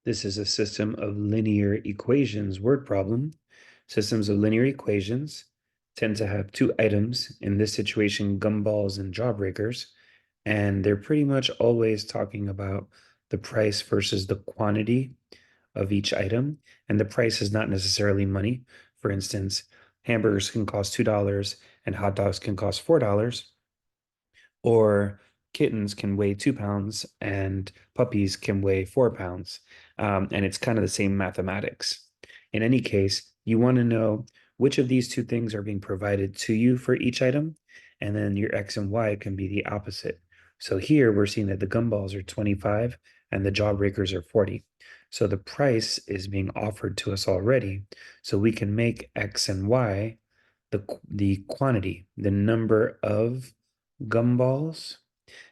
This is a system of linear equations word problem. Systems of linear equations tend to have two items, in this situation, gumballs and jawbreakers, and they're pretty much always talking about the price versus the quantity of each item. And the price is not necessarily money. For instance, hamburgers can cost $2 and hot dogs can cost $4, or kittens can weigh 2 pounds and puppies can weigh 4 pounds. And it's kind of the same mathematics. In any case, you want to know which of these two things are being provided to you for each item, and then your X and Y can be the opposite. So here we're seeing that the gumballs are 25 and the jawbreakers are 40. So the price is being offered to us already. So we can make X and Y the quantity, the number of gumballs,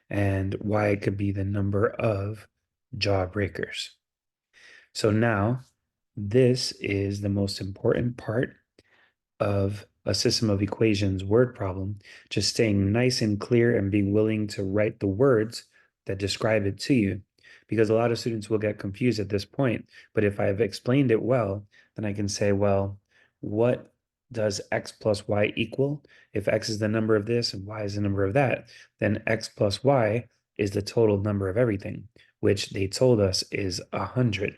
and Y could be the number of jawbreakers. So now this is the most important part of a system of equations word problem, just staying nice and clear and being willing to write the words that describe it to you. Because a lot of students will get confused at this point. But if I've explained it well, then I can say, well, what does X plus Y equal? If X is the number of this and Y is the number of that, then X plus Y is the total number of everything, which they told us is 100.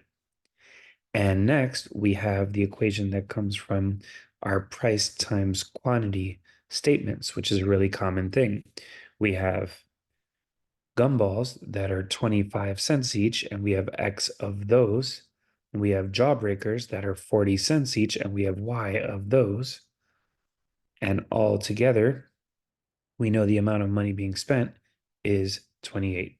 And next, we have the equation that comes from our price times quantity statements, which is a really common thing. We have gumballs that are 25 cents each, and we have X of those. And we have jawbreakers that are 40 cents each, and we have Y of those. And all together, we know the amount of money being spent is 28.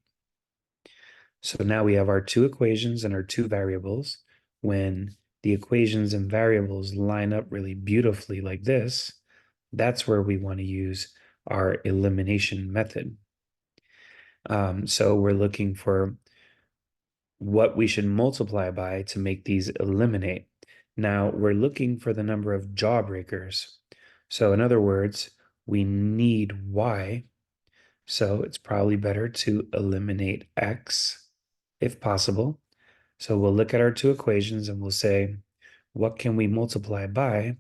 So now we have our two equations and our two variables. When the equations and variables line up really beautifully like this, that's where we want to use our elimination method. So we're looking for what we should multiply by to make these eliminate. Now we're looking for the number of jawbreakers. So in other words, we need Y. So it's probably better to eliminate X if possible. So we'll look at our two equations and we'll say, what can we multiply by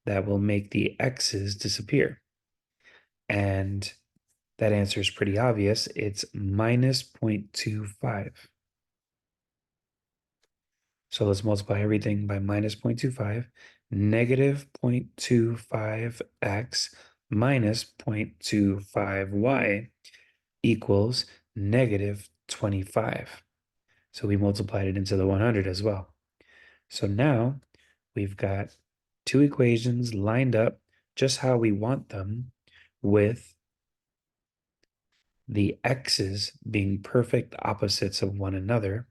that will make the X's disappear? And that answer is pretty obvious. It's minus 0.25. So let's multiply everything by minus 0.25. Negative 0.25x minus 0.25y equals negative 25. So we multiplied it into the 100 as well. So now we've got two equations lined up just how we want them, with the x's being perfect opposites of one another.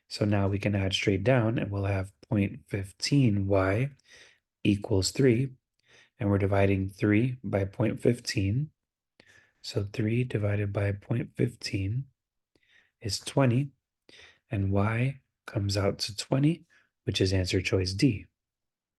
So now we can add straight down and we'll have 0.15y equals 3. And we're dividing 3 by 0.15. So 3 divided by 0.15 is 20. And y comes out to 20, which is answer choice D.